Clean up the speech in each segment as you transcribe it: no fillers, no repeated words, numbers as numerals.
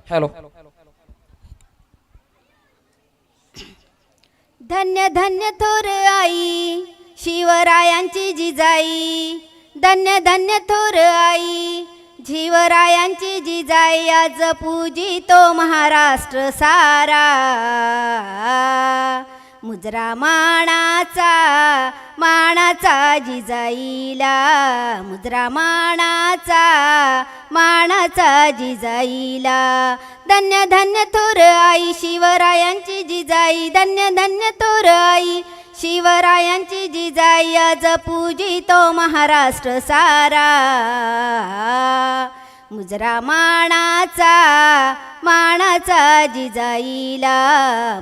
Hello. धन्य धन्य थोर आई शिवरायांची जिजाई, धन्य धन्य थोर आई शिवरायांची जिजाई, आज पूजितो महाराष्ट्र सारा. मुजरा मानाचा मानाचा जिजाईला, मुजरा मानाचा मानाचा जिजाईला. धन्य धन्य थोर आई शिवरायांची जिजाई, धन्य धन्य थोर आई शिवरायांची जिजाई, आज पूजितो महाराष्ट्र सारा. मुजरा मानाचा मानाचा जिजाईला,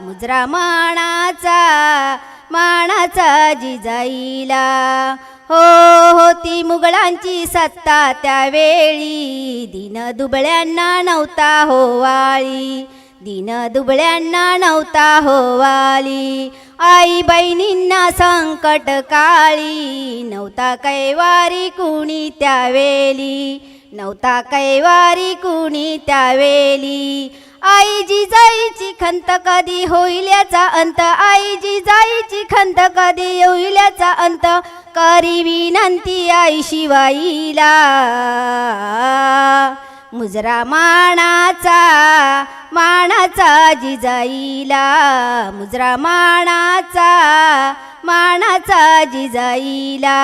मुजरा मानाचा मानाचा जिजाईला. हो होती मुघलांची सत्ता त्यावेळी, दीन दुबळ्यांना नव्हता हो वाळी, दीन दुबळ्यांना नव्हता हो वाली. आई बहिणींना संकट काळी, नव्हता कैवारी कुणी त्यावेळी, नव्हता कैवारी कुणी त्यावेळी. आई जिजाईची खंत कधी होईल याचा अंत, आई जिजाईची खंत कधी होईल याचा अंत, करी विनंती आई शिवाईला. मुजरा मानाचा मानाचा जिजाईला, मुजरा मानाचा मानाचा जिजाईला.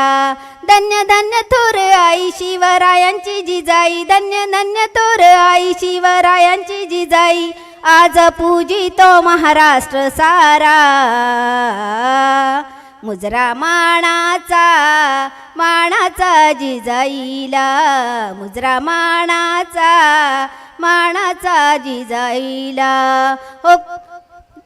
धन्य धन्य थोर आई शिवरायांची जिजाई, धन्य धन्य थोर आई शिवरायांची जिजाई, आज पूजितो महाराष्ट्र सारा. मुजरा मानाचा मानाचा जिजाईला, मुजरा मानाचा मानाचा जिजाईला. हो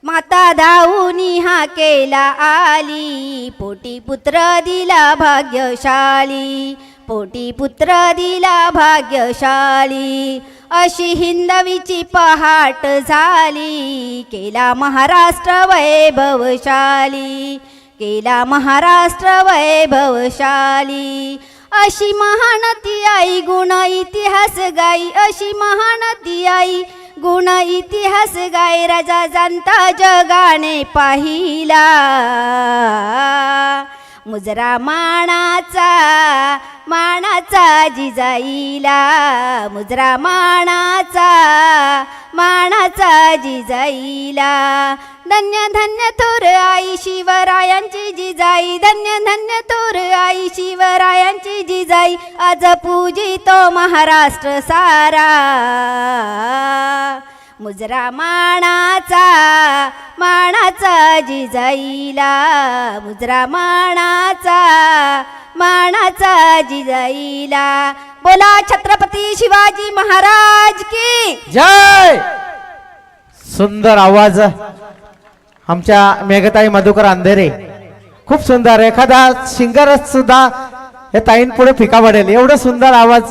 माता धावूनी हा केला आली, पोटी पुत्र दिला भाग्यशाली, पोटी पुत्र दिला भाग्यशाली. अशी हिंदवीची पहाट झाली, केला महाराष्ट्र वैभवशाली, केला महाराष्ट्र वैभवशाली. अशी महानती आई गुण इतिहास गाई, अशी महानती आई गुण इतिहास गाय, राजा जाणता जगाने पाहिला. मुजरा मानाचा मानाचा जिजाईला, मुजरा मानाचा मानाचा जिजाईला. धन्य धन्य थोर आई शिवरायांची जिजाई, धन्य धन्य थोर आई शिवरायांची जिजाई, आज पूजितो महाराष्ट्र सारा. मुजरा मानाचा मानाचा जिजाईला, मुजरा मानाचा मानाचा जिजाईला. बोला छत्रपती शिवाजी महाराज की जय. सुंदर आवाज आमच्या मेघताई मधुकर अंधेरे, खूप सुंदर. एखादा सिंगर सुद्धा या ताईंपुढे फिका पडेल एवढं सुंदर आवाज